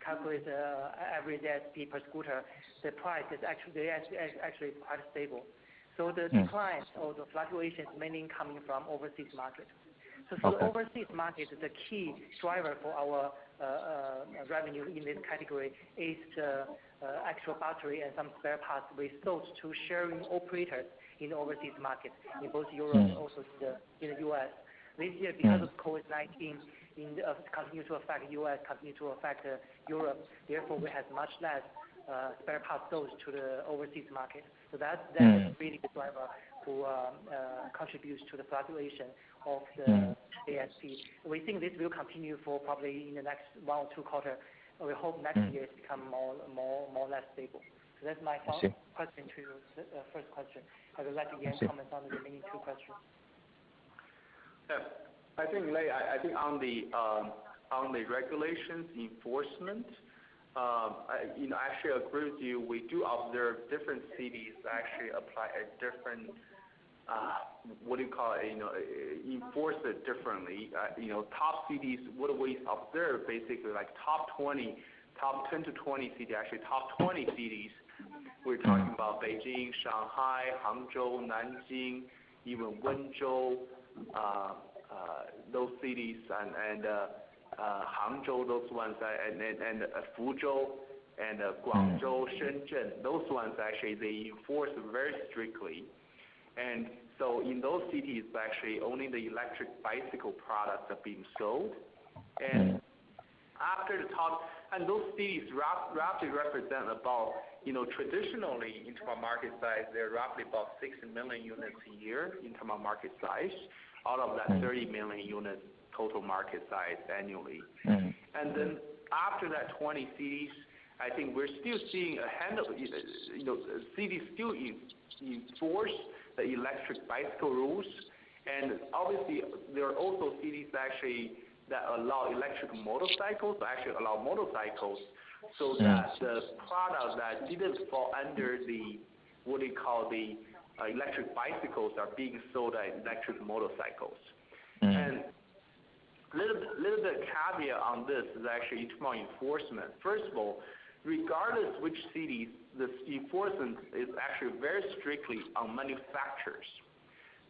calculate average ASP per scooter, the price is actually quite stable. So the decline or the fluctuations mainly coming from overseas market. So for the overseas market, the key driver for our revenue in this category is the actual battery and some spare parts we sold to sharing operators in the overseas market, in both Europe and also in the US. This year, because of COVID-19, continue to affect U.S., continue to affect Europe. Therefore, we have much less spare parts sold to the overseas market. So that is really the driver who contributes to the fluctuation of the ASP. We think this will continue for probably in the next 1 or 2 quarters. We hope next year it become more or less stable. So that's my question to the first question. I would like to get comments on the remaining 2 questions. Yeah. I think on the regulations enforcement, actually agree with you. We do observe different cities actually apply a different enforce it differently. Top cities, what we observe basically like top 10 to 20 cities, actually top 20 cities. We're talking about Beijing, Shanghai, Hangzhou, Nanjing, even Wenzhou, those cities, and Hangzhou, those ones, and Fuzhou, and Guangzhou, Shenzhen. Those ones actually they enforce very strictly. And so in those cities, actually only the electric bicycle products are being sold. And after the top, and those cities roughly represent about, traditionally in terms of market size, they're roughly about 6 million units a year in terms of market size, out of that 30 million units total market size annually. And then after that 20 cities, I think we're still seeing a handful, cities still enforce the electric bicycle rules, and obviously there are also cities actually that allow electric motorcycles, actually allow motorcycles, so that the products that didn't fall under the what they call the electric bicycles are being sold as electric motorcycles. And little bit caveat on this is actually in terms of enforcement. First of all, regardless which cities, the enforcement is actually very strictly on manufacturers.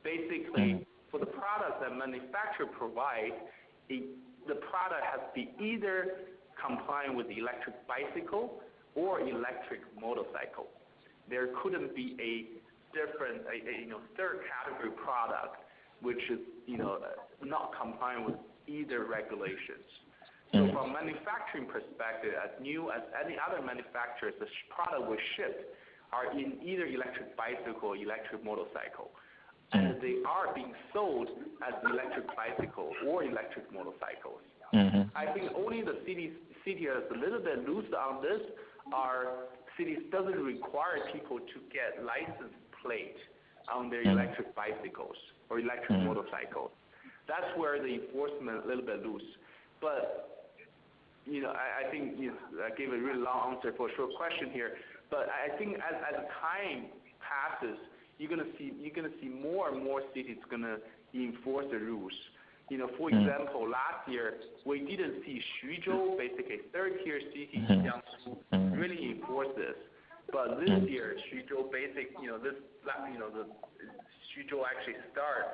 Basically, for the products that manufacturer provide, the product has to be either complying with the electric bicycle or electric motorcycle. There couldn't be a different, third category product which is, not complying with either regulations. So from manufacturing perspective, as Niu as any other manufacturers, the product we ship are in either electric bicycle or electric motorcycle. And they are being sold as electric bicycle or electric motorcycles. I think only the city is a little bit loose on this are cities doesn't require people to get license plate on their electric bicycles or electric motorcycles. That's where the enforcement a little bit loose. But I think I gave a really long answer for a short question here. But I think as time passes, you're gonna see more and more cities gonna enforce the rules. For example, last year we didn't see Xuzhou, basically third-tier city in Jiangsu, really enforce this. But this year, Xuzhou the Xuzhou actually start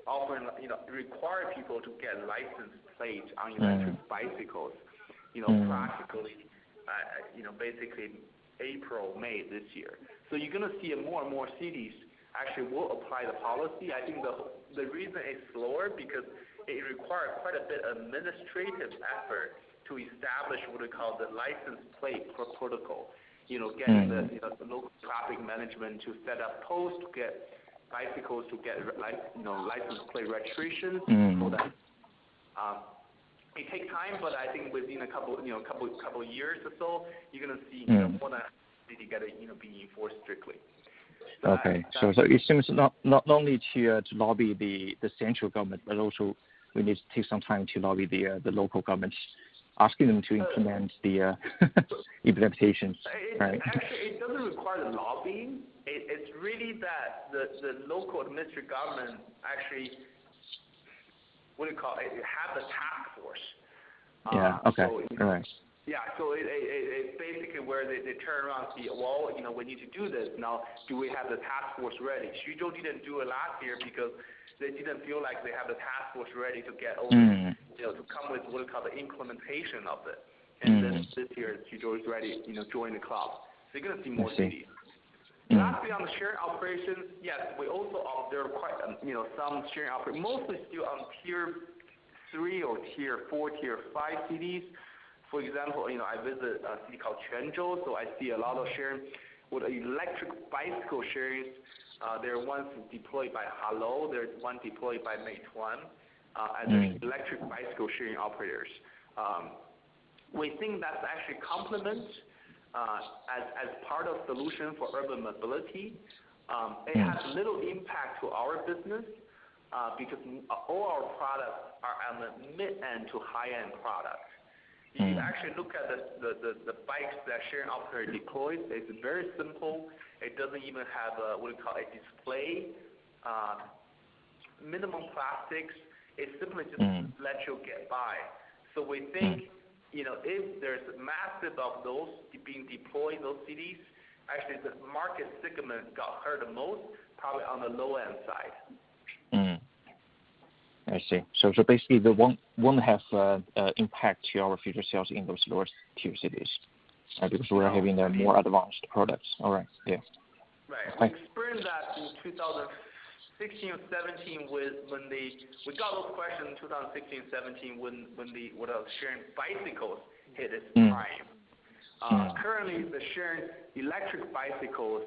offering, require people to get license plates on electric bicycles. Practically, basically April, May this year. So you're gonna see more and more cities actually will apply the policy. I think the reason it's slower because it requires quite a bit of administrative effort to establish what we call the license plate protocol. Getting the local traffic management to set up posts, to get bicycles to get license plate registrations. So that it takes time, but I think within a couple years or so, you're gonna see more than city get be enforced strictly. So okay, so it seems not only to lobby the central government, but also we need to take some time to lobby the local governments, asking them to implement the implementations. Right? Actually, it doesn't require the lobbying. It's really that the local administrative government actually, what do you call it, have the task force. Yeah, okay, so all right. Yeah, so it's basically where they turn around and see, well, we need to do this. Now, do we have the task force ready? Xuzhou didn't do it last year because they didn't feel like they have the task force ready to get over, to come with what we call the implementation of it. And then this year, Xuzhou is ready, join the club. So you're going to see more cities. Lastly, on the sharing operations, yes, we also observe quite, some sharing operations, mostly still on tier 3 or tier 4, tier 5 cities. For example, I visit a city called Quanzhou, so I see a lot of sharing with electric bicycle sharing. There are ones deployed by Hello, there's one deployed by Meituan, and there's electric bicycle sharing operators. We think that's actually complement as part of solution for urban mobility. It has little impact to our business because all our products are on the mid-end to high-end products. If you actually look at the bikes that sharing operator deploys, it's very simple. It doesn't even have what we call a display, minimum plastics. It simply just lets you get by. So we think, if there's massive of those being deployed in those cities, actually the market segment got hurt the most, probably on the low end side. I see. So basically, they won't have impact to our future sales in those lower tier cities, because we're having the more advanced products. All right. Yeah. Right. We experienced that in 2016 or 17 we got those questions in 2016, 17 when the sharing bicycles hit its prime. Currently, the sharing electric bicycles,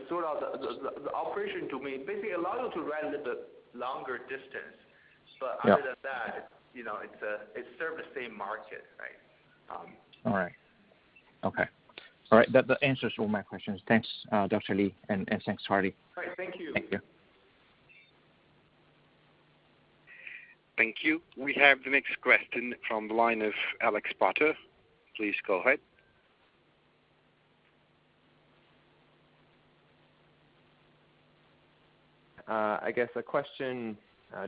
sort of the operation domain basically allows you to ride a little bit longer distance, but other than that, it serves the same market, right? All right. Okay. All right. That answers all my questions. Thanks, Dr. Li, and thanks, Hardy. All right. Thank you. Thank you. Thank you. We have the next question from the line of Alex Potter. Please go ahead. I guess a question,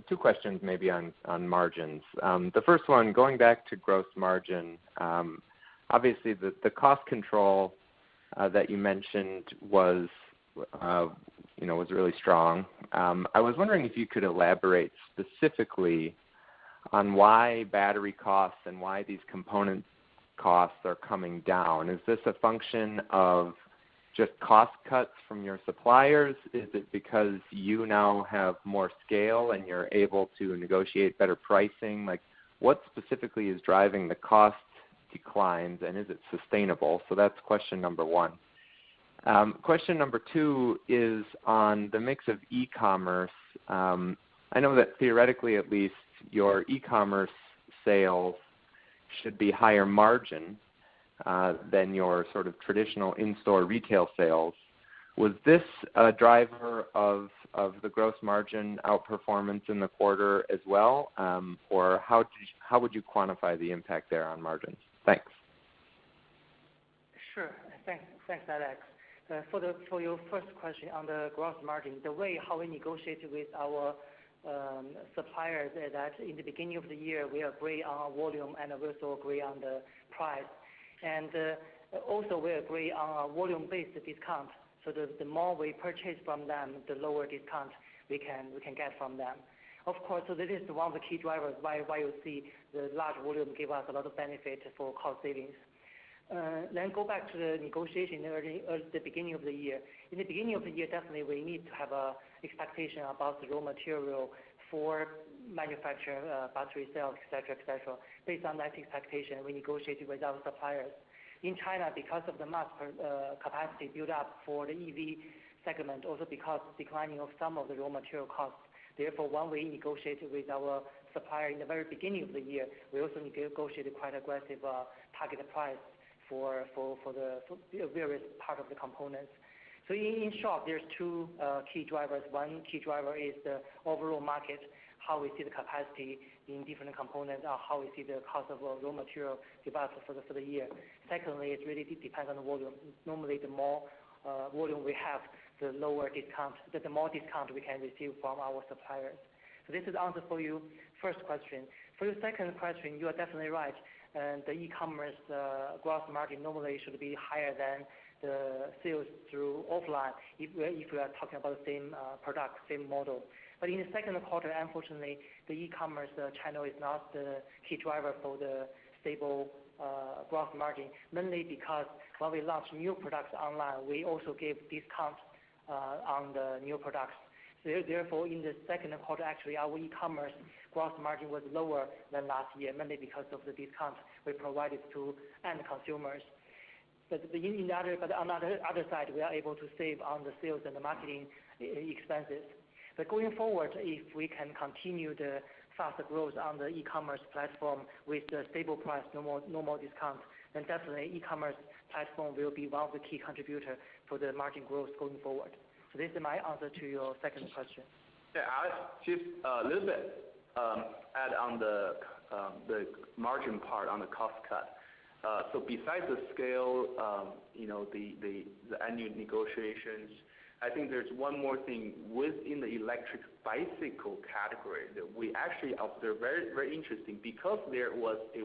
2 questions maybe on margins. The first one, going back to gross margin, obviously the cost control that you mentioned was really strong. I was wondering if you could elaborate specifically on why battery costs and why these component costs are coming down. Is this a function of just cost cuts from your suppliers? Is it because you now have more scale and you're able to negotiate better pricing? Like, what specifically is driving the cost declines, and is it sustainable? So that's question number 1. Question number 2 is on the mix of e-commerce. I know that theoretically, at least, your e-commerce sales should be higher margin than your sort of traditional in-store retail sales. Was this a driver of the gross margin outperformance in the quarter as well, or how would you quantify the impact there on margins? Thanks. Sure. Thanks, Alex. For your first question on the gross margin, the way how we negotiate with our suppliers is that in the beginning of the year we agree on volume and we also agree on the price, and also we agree on a volume-based discount. So the more we purchase from them, the lower discount we can get from them. Of course, so this is one of the key drivers why you see the large volume give us a lot of benefit for cost savings. Then go back to the negotiation early the beginning of the year. In the beginning of the year, definitely we need to have a expectation about the raw material for manufacture battery cells, etc. Based on that expectation, we negotiated with our suppliers. In China, because of the mass capacity build up for the EV segment, also because declining of some of the raw material costs. Therefore, when we negotiated with our supplier in the very beginning of the year, we also negotiated quite aggressive target price for the various part of the components. So in short, there's 2 key drivers. One key driver is the overall market, how we see the capacity in different components, or how we see the cost of raw material develop for the year. Secondly, it really depends on the volume. Normally, the more volume we have, the lower discount, the more discount we can receive from our suppliers. So this is the answer for your first question. For your second question, you are definitely right. And the e-commerce gross margin normally should be higher than the sales through offline if we are talking about the same product, same model. But in the second quarter, unfortunately, the e-commerce channel is not the key driver for the stable gross margin, mainly because when we launch new products online, we also give discounts on the new products. Therefore, in the second quarter, actually, our e-commerce gross margin was lower than last year, mainly because of the discount we provided to end consumers. But on the other side, we are able to save on the sales and the marketing expenses. But going forward, if we can continue the faster growth on the e-commerce platform with the stable price, no more discount, then definitely e-commerce platform will be one of the key contributors for the margin growth going forward. So this is my answer to your second question. Yeah, Alex, just a little bit add on the margin part on the cost cut. So besides the scale, the annual negotiations, I think there's one more thing within the electric bicycle category that we actually observed very, very interesting, because there was a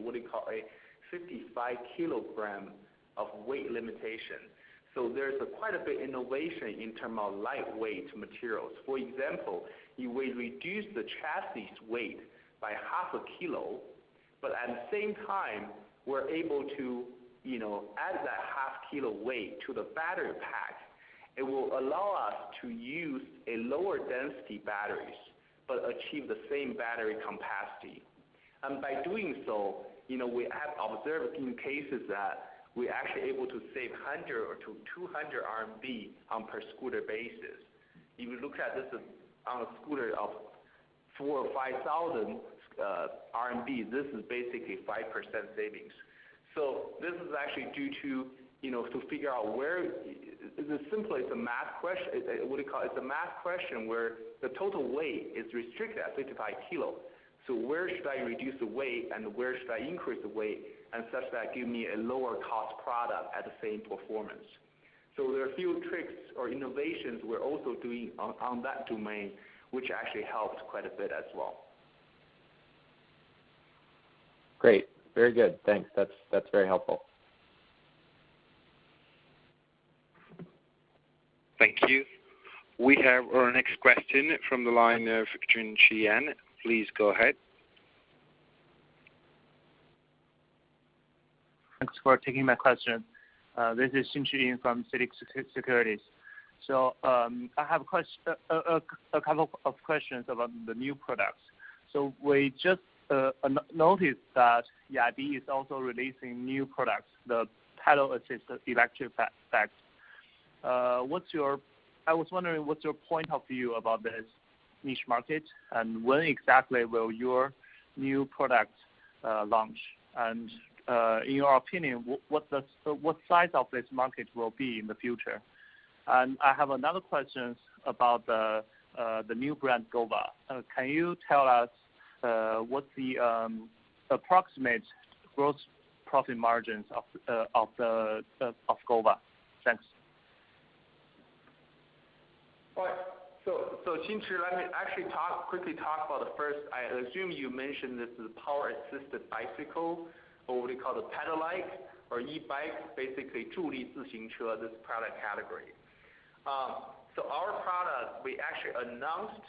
55 kilogram of weight limitation. So there's quite a bit innovation in terms of lightweight materials. For example, if we reduce the chassis weight by half a kilo, but at the same time, we're able to add that half kilo weight to the battery pack. It will allow us to use a lower density batteries, but achieve the same battery capacity. And by doing so, we have observed in cases that we're actually able to save 100 or to 200 RMB on per scooter basis. If you look at this on a scooter of 4,000 or 5,000 RMB, this is basically 5% savings. So this is actually due to to figure out where. It's simply it's a math question. It's a math question where the total weight is restricted at 55 kilo. So where should I reduce the weight and where should I increase the weight, and such that give me a lower cost product at the same performance. So there are a few tricks or innovations we're also doing on that domain, which actually helped quite a bit as well. Great, very good. Thanks. That's very helpful. Thank you. We have our next question from the line of Jun Qian. Please go ahead. Thanks for taking my question. This is Xin Qian from CITIC Securities. So I have a couple of questions about the new products. So we just noticed that Yadi is also releasing new products, the pedal-assisted electric bikes. I was wondering what's your point of view about this niche market, and when exactly will your new product launch? And in your opinion, what size of this market will be in the future? And I have another question about the new brand Gova. Can you tell us what's the approximate gross profit margins of Gova? Thanks. All right. So Xin-Chi, let me actually quickly talk about the first. I assume you mentioned this is power-assisted bicycle, or what we call the pedelec or e-bike, basically 助力自行车, this product category. So our product, we actually announced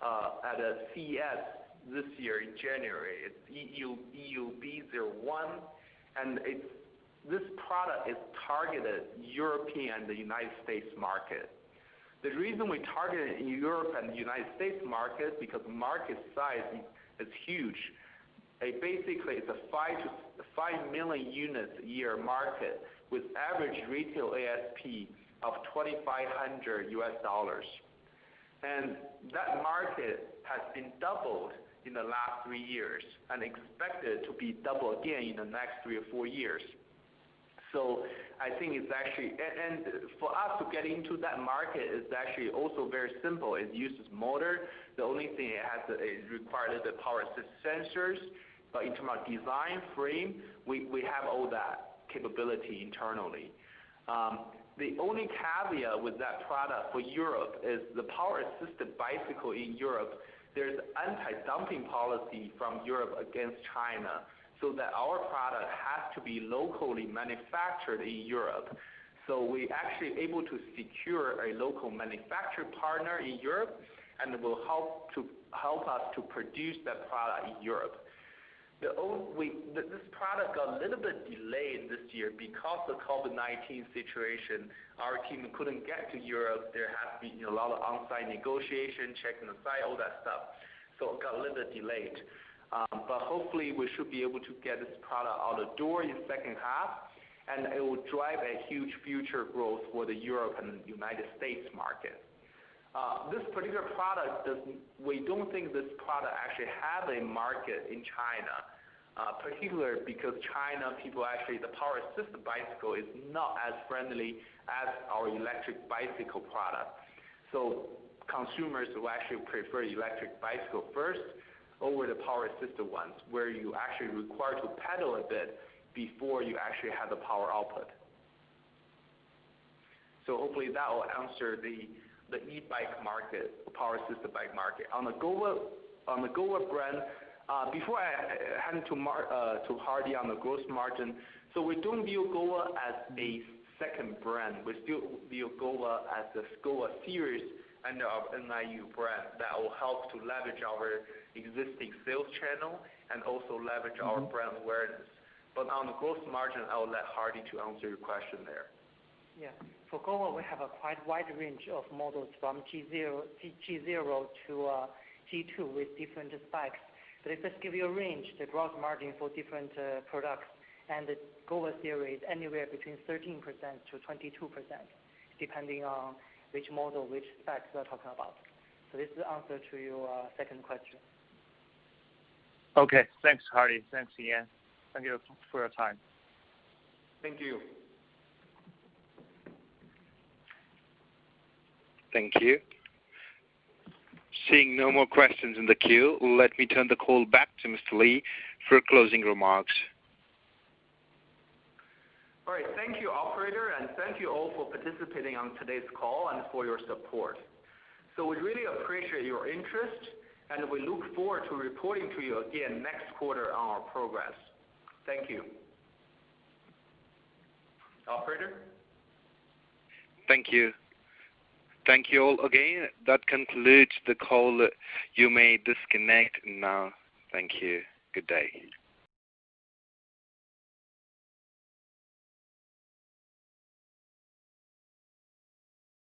at a CES this year in January. It's EUB01, and this product is targeted European and the United States market. The reason we targeted in Europe and the United States market because market size is huge. Basically, it's a 5 million units a year market with average retail ASP of $2,500 US. And that market has been doubled in the last 3 years and expected to be double again in the next 3 or 4 years. So I think it's actually, and for us to get into that market is actually also very simple. It uses motor. The only thing it requires the power assist sensors. But in terms of design frame, we have all that capability internally. The only caveat with that product for Europe is the power-assisted bicycle in Europe. There's anti-dumping policy from Europe against China, so that our product has to be locally manufactured in Europe. So we actually able to secure a local manufacturer partner in Europe, and it will help us to produce that product in Europe. This product got a little bit delayed this year because of COVID-19 situation. Our team couldn't get to Europe. There has been a lot of on-site negotiation, checking the site, all that stuff. So it got a little bit delayed. But hopefully we should be able to get this product out the door in the second half, and it will drive a huge future growth for the Europe and United States market. This particular product, we don't think this product actually have a market in China, particularly because China people actually, the power assisted bicycle is not as friendly as our electric bicycle product. So consumers will actually prefer electric bicycle first over the power assisted ones, where you actually require to pedal a bit before you actually have the power output. So hopefully that will answer the e-bike market, power assisted bike market. On the GOVA brand, before I hand to Hardy on the gross margin, so we don't view GOVA as a second brand. We still view GOVA as the GOVA series under our NIU brand that will help to leverage our existing sales channel and also leverage our brand awareness. But on the gross margin, I will let Hardy to answer your question there. Yeah. For GOVA, we have a quite wide range of models from G0 to G2 with different specs. But if I just give you a range, the gross margin for different products and the GOVA series anywhere between 13% to 22%, depending on which model, which specs we're talking about. So this is the answer to your second question. Okay. Thanks, Hardy. Thanks, Ian. Thank you for your time. Thank you. Thank you. Seeing no more questions in the queue, let me turn the call back to Mr. Li for closing remarks. All right. Thank you, operator, and thank you all for participating on today's call and for your support. So we really appreciate your interest, and we look forward to reporting to you again next quarter on our progress. Thank you. Operator? Thank you. Thank you all again. That concludes the call. You may disconnect now. Thank you. Good day.